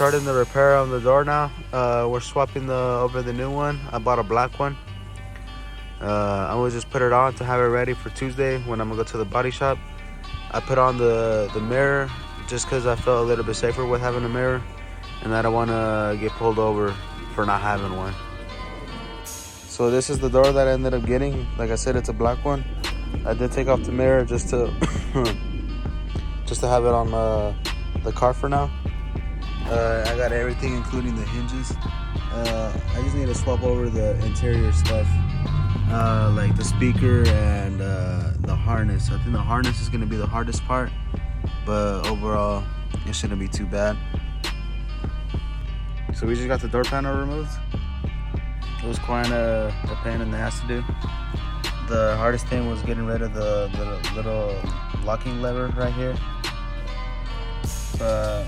starting the repair on the door now. We're swapping over the new one. I bought a black one. I will just put it on to have it ready for Tuesday when I'm gonna go to the body shop. I put on the mirror just because I felt a little bit safer with having a mirror, and I don't want to get pulled over for not having one. So this is the door that I ended up getting. Like I said, it's a black one. I did take off the mirror just to just to have it on the car for now. I got everything including the hinges. I just need to swap over the interior stuff, like the speaker and the harness. I think the harness is going to be the hardest part, but overall it shouldn't be too bad. So we just got the door panel removed. It was quite a pain in the ass to do. The hardest thing was getting rid of the little locking lever right here. But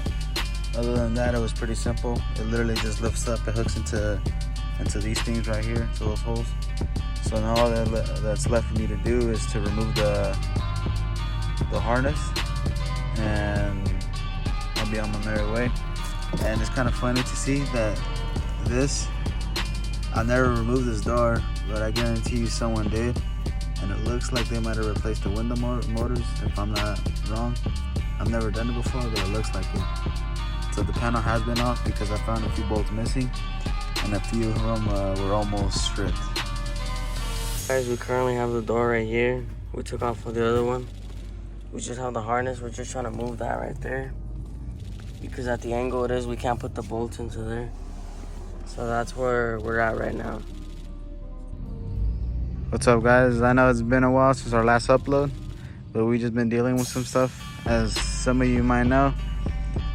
other than that, it was pretty simple. It literally just lifts up, it hooks into these things right here, to those holes. So now all that's left for me to do is to remove the harness, and I'll be on my merry way. And it's kind of funny to see that I never removed this door, but I guarantee you someone did. And it looks like they might have replaced the window motors, if I'm not wrong. I've never done it before, but it looks like it. So the panel has been off because I found a few bolts missing, and a few of them were almost stripped. Guys, we currently have the door right here. We took off the other one. We just have the harness. We're just trying to move that right there, because at the angle it is, we can't put the bolts into there. So that's where we're at right now. What's up, guys? I know it's been a while since our last upload, but we just been dealing with some stuff. As some of you might know,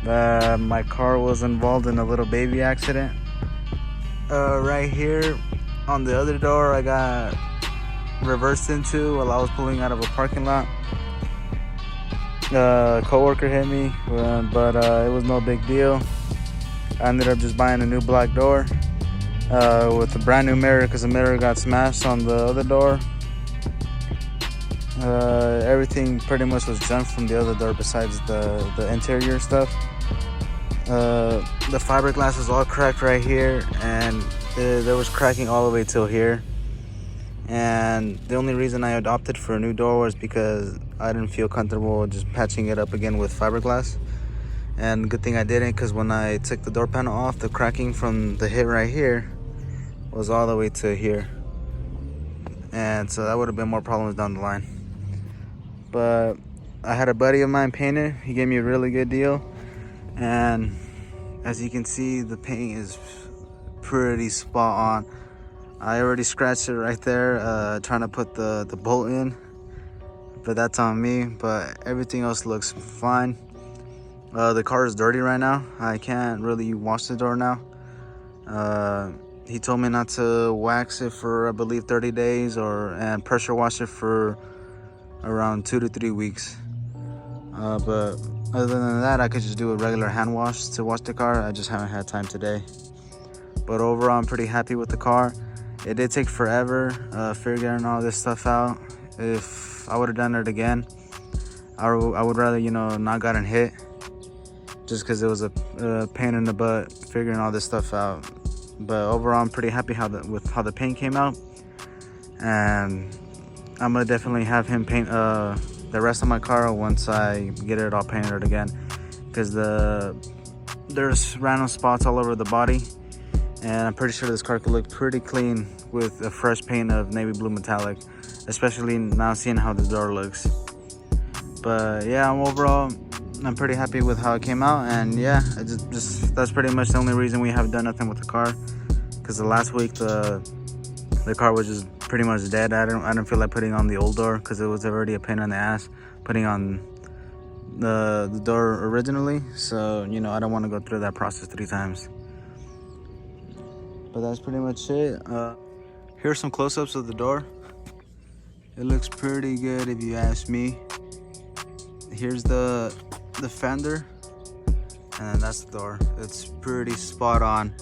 my car was involved in a little baby accident. Right here on the other door, I got reversed into while I was pulling out of a parking lot. A coworker hit me, but it was no big deal. I ended up just buying a new black door with a brand new mirror because the mirror got smashed on the other door. Everything pretty much was junked from the other door besides the interior stuff. The fiberglass is all cracked right here, and there was cracking all the way till here. And the only reason I opted for a new door was because I didn't feel comfortable just patching it up again with fiberglass. And good thing I didn't, because when I took the door panel off, the cracking from the hit right here was all the way to here. And so that would have been more problems down the line. But I had a buddy of mine paint it. He gave me a really good deal. And as you can see, the paint is pretty spot on. I already scratched it right there, trying to put the bolt in, but that's on me. But everything else looks fine. The car is dirty right now. I can't really wash the door now. He told me not to wax it for, I believe, 30 days and pressure wash it for around 2 to 3 weeks. But other than that, I could just do a regular hand wash to wash the car. I just haven't had time today. But overall, I'm pretty happy with the car. It did take forever figuring all this stuff out. If I would have done it again, I would rather, not gotten hit, just because it was a pain in the butt figuring all this stuff out. But overall, I'm pretty happy with how the paint came out, and I'm gonna definitely have him paint the rest of my car once I get it all painted again, because there's random spots all over the body, and I'm pretty sure this car could look pretty clean with a fresh paint of navy blue metallic, especially now seeing how the door looks. But yeah, overall, I'm pretty happy with how it came out. And yeah, that's pretty much the only reason we have done nothing with the car, because the last week the car was just pretty much dead. I didn't feel like putting on the old door because it was already a pain in the ass putting on the door originally. So I don't want to go through that process 3 times. But that's pretty much it. Here's some close-ups of the door. It looks pretty good if you ask me. Here's the fender, and that's the door. It's pretty spot on.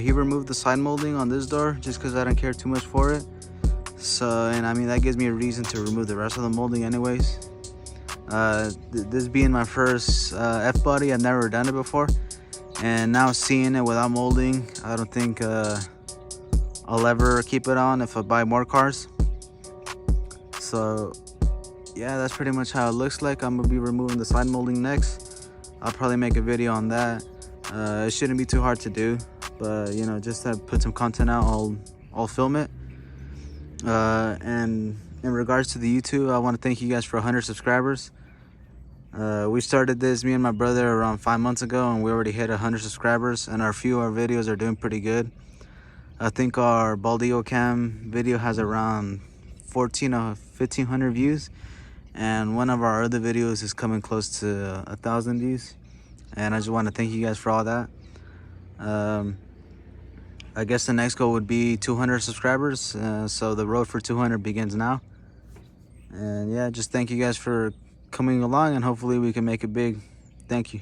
He removed the side molding on this door just because I don't care too much for it. So, and I mean, that gives me a reason to remove the rest of the molding anyways. This being my first F-body, I've never done it before, and now seeing it without molding, I don't think I'll ever keep it on if I buy more cars. So yeah, that's pretty much how it looks like. I'm gonna be removing the side molding next. I'll probably make a video on that. It shouldn't be too hard to do, but you know, just to put some content out, I'll film it. And in regards to the YouTube, I want to thank you guys for 100 subscribers. We started this, me and my brother, around 5 months ago, and we already hit 100 subscribers, and our videos are doing pretty good. I think our Baldio Cam video has around 1,500 views, and one of our other videos is coming close to 1,000 views, and I just want to thank you guys for all that. I guess the next goal would be 200 subscribers, so the road for 200 begins now. And yeah, just thank you guys for coming along, and hopefully we can make it big. Thank you.